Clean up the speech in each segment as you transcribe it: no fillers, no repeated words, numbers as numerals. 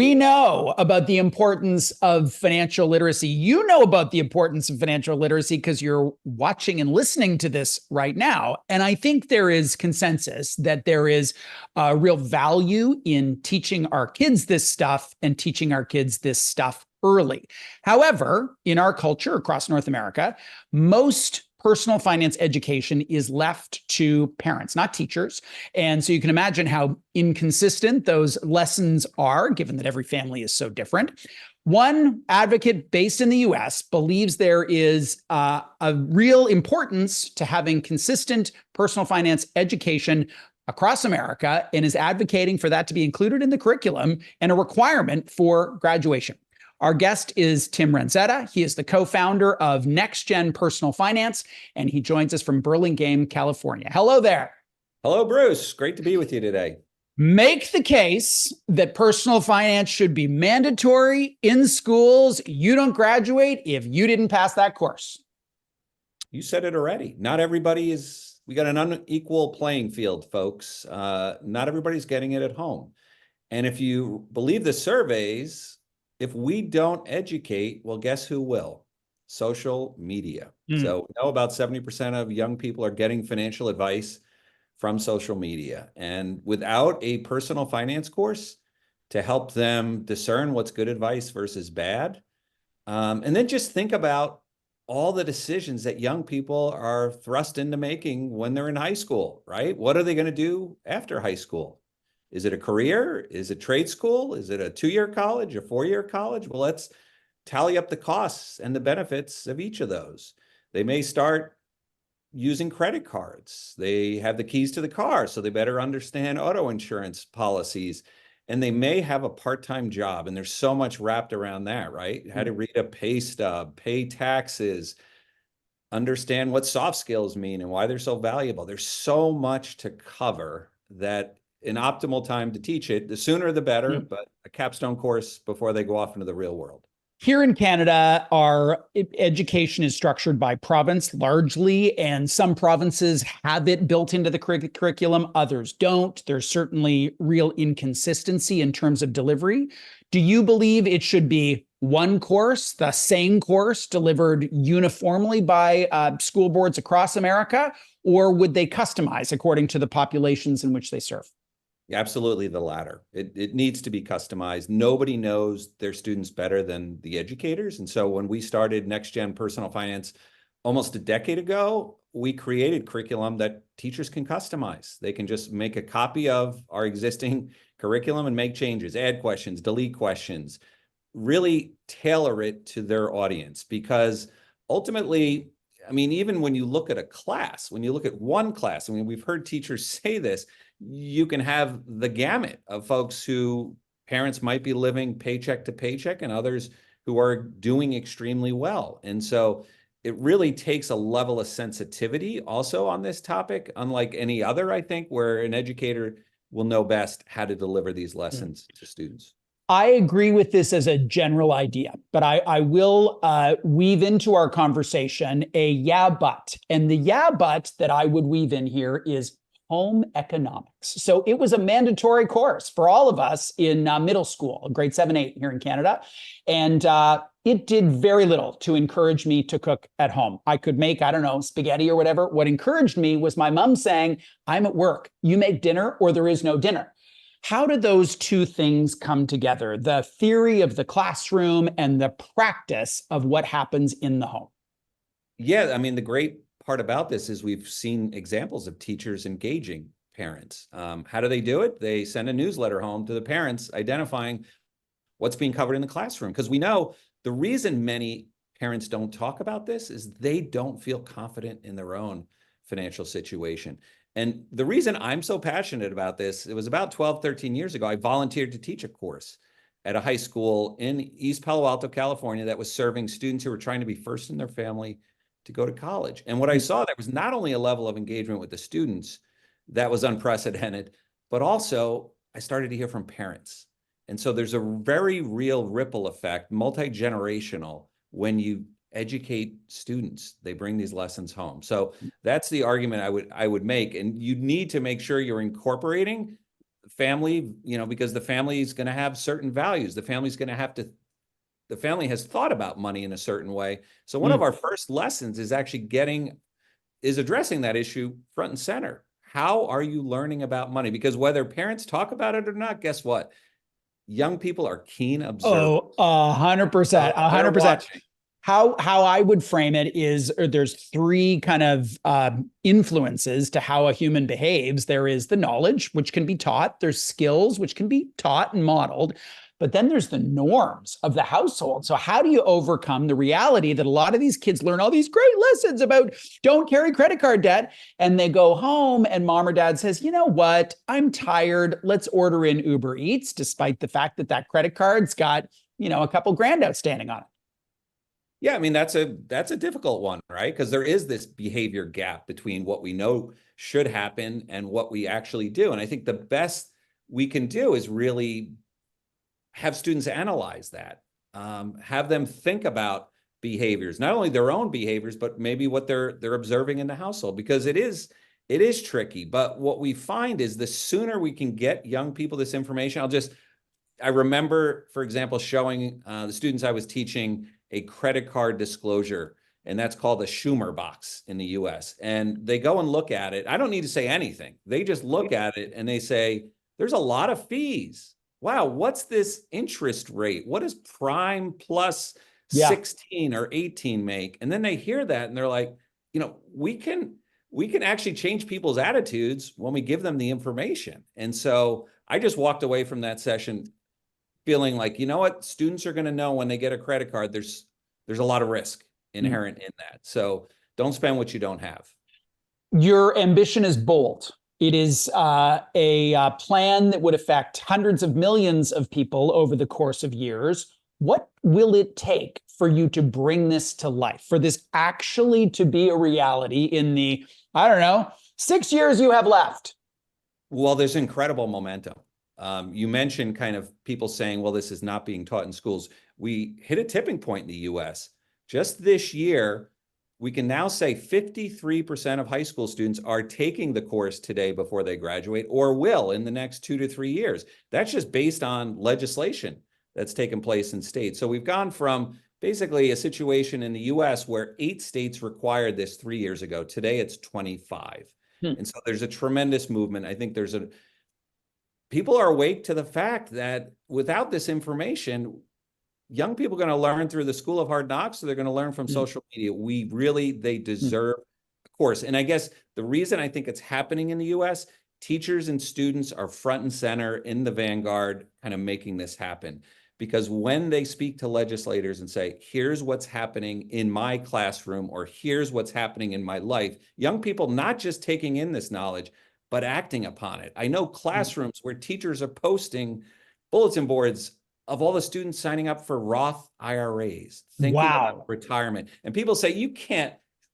We know about the importance of financial literacy. You know about the importance of financial literacy because you're watching and listening to this right now. And I think there is consensus that there is a real value in teaching our kids this stuff and teaching our kids this stuff early. However, in our culture across North America, most personal finance education is left to parents, not teachers. And so you can imagine how inconsistent those lessons are, given that every family is so different. One advocate based in the US believes there is a real importance to having consistent personal finance education across America and is advocating for that to be included in the curriculum and a requirement for graduation. Our guest is Tim Ranzetta. He is the co-founder of Next Gen Personal Finance, and he joins us from Burlingame, California. Hello there. Hello, Bruce. Great to be with you today. Make the case that personal finance should be mandatory in schools. You don't graduate if you didn't pass that course. You said it already. Not everybody is, we got an unequal playing field, folks. Not everybody's getting it at home. And if you believe the surveys, if we don't educate, well, guess who will? Social media. So we know about 70% of young people are getting financial advice from social media. And without a personal finance course to help them discern what's good advice versus bad, and then just think about all the decisions that young people are thrust into making when they're in high school, right? What are they going to do after high school? Is it a career? Is it trade school? Is it a 2-year college, a 4-year college? Well, let's tally up the costs and the benefits of each of those. They may start using credit cards. They have the keys to the car, so they better understand auto insurance policies. And they may have a part-time job, and there's so much wrapped around that, right? How to read a pay stub, pay taxes, understand what soft skills mean and why they're so valuable. There's so much to cover that an optimal time to teach it, the sooner the better, but a capstone course before they go off into the real world. Here in Canada, our education is structured by province largely, and some provinces have it built into the curriculum, others don't. There's certainly real inconsistency in terms of delivery. Do you believe it should be one course, the same course delivered uniformly by school boards across America, or would they customize according to the populations in which they serve? Absolutely the latter. It needs to be customized. Nobody knows their students better than the educators. And so when we started Next Gen Personal Finance almost a decade ago, we created curriculum that teachers can customize. They can just make a copy of our existing curriculum and make changes, add questions, delete questions, really tailor it to their audience. Because ultimately, I mean, even when you look at a class, when you look at one class, I mean, we've heard teachers say this, you can have the gamut of folks who parents might be living paycheck to paycheck and others who are doing extremely well. And so it really takes a level of sensitivity also on this topic, unlike any other, I think, where an educator will know best how to deliver these lessons to students. I agree with this as a general idea, but I will weave into our conversation a yeah, but. And the yeah, but that I would weave in here is home economics. So it was a mandatory course for all of us in middle school, grade 7, 8 here in Canada. And it did very little to encourage me to cook at home. I could make, I don't know, spaghetti or whatever. What encouraged me was my mom saying, I'm at work, you make dinner or there is no dinner. How do those two things come together? The theory of the classroom and the practice of what happens in the home? Yeah, I mean, the great part about this is we've seen examples of teachers engaging parents. How do they do it? They send a newsletter home to the parents identifying what's being covered in the classroom. Because we know the reason many parents don't talk about this is they don't feel confident in their own financial situation. And the reason I'm so passionate about this, it was about 12, 13 years ago, I volunteered to teach a course at a high school in East Palo Alto, California, that was serving students who were trying to be first in their family to go to college. And what I saw, there was not only a level of engagement with the students that was unprecedented, but also I started to hear from parents. And so there's a very real ripple effect, multi-generational, when you educate students. They bring these lessons home. So that's the argument I would make. And you need to make sure you're incorporating family, because the family is going to have certain values. The family has thought about money in a certain way. So one of our first lessons is actually addressing that issue front and center. How are you learning about money? Because whether parents talk about it or not, guess what? Young people are keen observers. Oh, 100%, They're 100%. watching. How I would frame it is there's three kind of influences to how a human behaves. There is the knowledge, which can be taught. There's skills, which can be taught and modeled. But then there's the norms of the household. So how do you overcome the reality that a lot of these kids learn all these great lessons about don't carry credit card debt, and they go home and mom or dad says, you know what, I'm tired. Let's order in Uber Eats, despite the fact that that credit card's got, a couple grand outstanding on it. Yeah, I mean, that's a difficult one, right? Because there is this behavior gap between what we know should happen and what we actually do. And I think the best we can do is really have students analyze that, have them think about behaviors, not only their own behaviors, but maybe what they're observing in the household, because it is tricky. But what we find is the sooner we can get young people this information, I remember, for example, showing the students I was teaching a credit card disclosure, and that's called a Schumer box in the US. And they go and look at it. I don't need to say anything. They just look at it and they say, there's a lot of fees. Wow, what's this interest rate? What does prime plus 16 or 18 make? And then they hear that and they're like, we can actually change people's attitudes when we give them the information. And so I just walked away from that session feeling like, you know what, students are going to know when they get a credit card, there's a lot of risk inherent in that. So don't spend what you don't have. Your ambition is bold. It is a plan that would affect hundreds of millions of people over the course of years. What will it take for you to bring this to life, for this actually to be a reality in the, 6 years you have left? Well, there's incredible momentum. You mentioned kind of people saying, well, this is not being taught in schools. We hit a tipping point in the US. Just this year, we can now say 53% of high school students are taking the course today before they graduate, or will in the next 2 to 3 years. That's just based on legislation that's taken place in states. So we've gone from basically a situation in the US where 8 states required this 3 years ago. Today, it's 25. And so there's a tremendous movement. I think people are awake to the fact that without this information, young people are going to learn through the school of hard knocks, so they're going to learn from social media. They deserve a course. And I guess the reason I think it's happening in the US, teachers and students are front and center in the vanguard, kind of making this happen. Because when they speak to legislators and say, here's what's happening in my classroom, or here's what's happening in my life, young people not just taking in this knowledge, but acting upon it. I know classrooms where teachers are posting bulletin boards of all the students signing up for Roth IRAs, thinking about retirement. And people say,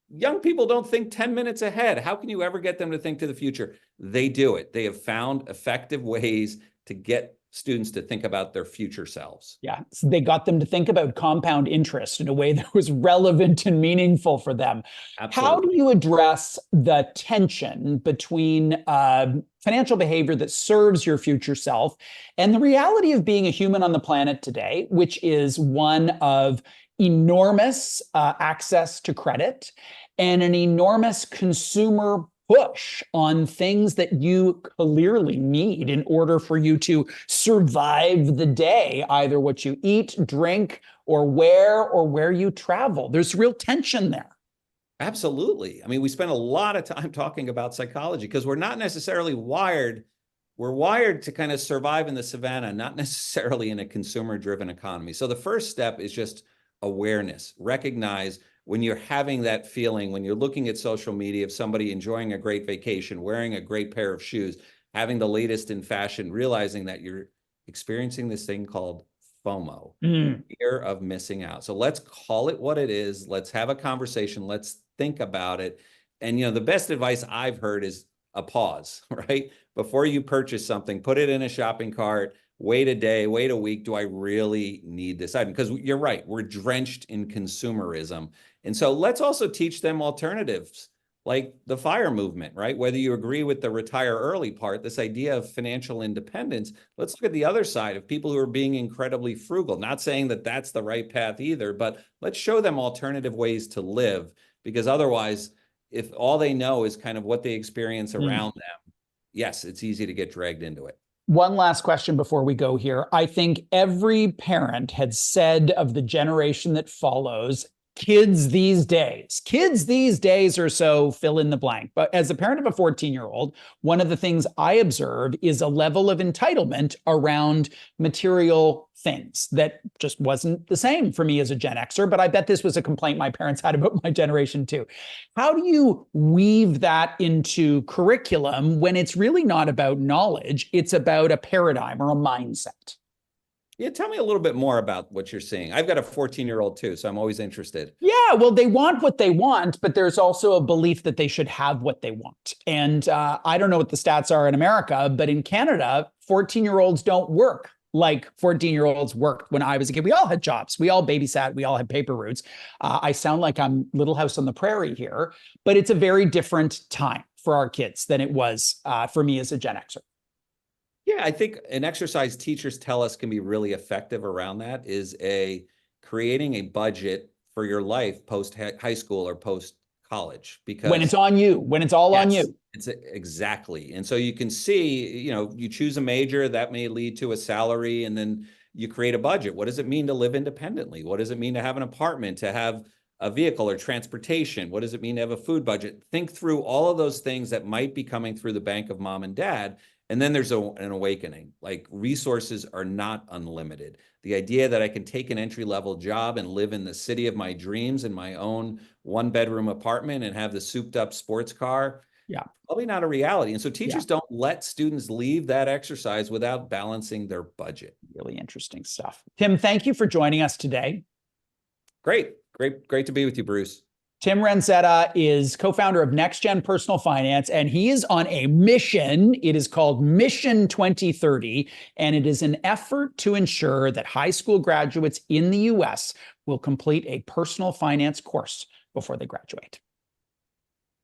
young people don't think 10 minutes ahead. How can you ever get them to think to the future? They do it. They have found effective ways to get students to think about their future selves. Yeah, so they got them to think about compound interest in a way that was relevant and meaningful for them. Absolutely. How do you address the tension between financial behavior that serves your future self and the reality of being a human on the planet today, which is one of enormous access to credit and an enormous consumer push on things that you clearly need in order for you to survive the day, either what you eat, drink, or where you travel? There's real tension there. Absolutely. I mean, we spend a lot of time talking about psychology because we're not necessarily wired. We're wired to kind of survive in the savannah, not necessarily in a consumer-driven economy. So the first step is just awareness. Recognize when you're having that feeling, when you're looking at social media of somebody enjoying a great vacation, wearing a great pair of shoes, having the latest in fashion, realizing that you're experiencing this thing called FOMO, fear of missing out. So let's call it what it is. Let's have a conversation. Let's think about it. And, the best advice I've heard is a pause, right? Before you purchase something, put it in a shopping cart, wait a day, wait a week. Do I really need this item? Because you're right, we're drenched in consumerism. And so let's also teach them alternatives like the FIRE movement, right? Whether you agree with the retire early part, this idea of financial independence, let's look at the other side of people who are being incredibly frugal. Not saying that that's the right path either, but let's show them alternative ways to live, because otherwise, if all they know is kind of what they experience around them, yes, it's easy to get dragged into it. One last question before we go here. I think every parent had said of the generation that follows, kids these days are so fill in the blank. But as a parent of a 14-year-old, one of the things I observe is a level of entitlement around material things that just wasn't the same for me as a Gen Xer. But I bet this was a complaint my parents had about my generation too. How do you weave that into curriculum when it's really not about knowledge? It's about a paradigm or a mindset. Yeah, tell me a little bit more about what you're seeing. I've got a 14-year-old too, so I'm always interested. Yeah, well, they want what they want, but there's also a belief that they should have what they want. And I don't know what the stats are in America, but in Canada, 14-year-olds don't work like 14-year-olds worked when I was a kid. We all had jobs. We all babysat. We all had paper routes. I sound like I'm Little House on the Prairie here, but it's a very different time for our kids than it was for me as a Gen Xer. Yeah, I think an exercise teachers tell us can be really effective around that is creating a budget for your life post high school or post college, because when it's on you, when it's all on you. It's exactly. And so you can see, you choose a major that may lead to a salary, and then you create a budget. What does it mean to live independently? What does it mean to have an apartment, to have a vehicle or transportation? What does it mean to have a food budget? Think through all of those things that might be coming through the bank of mom and dad. And then there's an awakening. Like, resources are not unlimited. The idea that I can take an entry-level job and live in the city of my dreams in my own one-bedroom apartment and have the souped-up sports car, probably not a reality. And so teachers don't let students leave that exercise without balancing their budget. Really interesting stuff. Tim, thank you for joining us today. Great to be with you, Bruce. Tim Ranzetta is co-founder of Next Gen Personal Finance, and he is on a mission. It is called Mission 2030, and it is an effort to ensure that high school graduates in the US will complete a personal finance course before they graduate.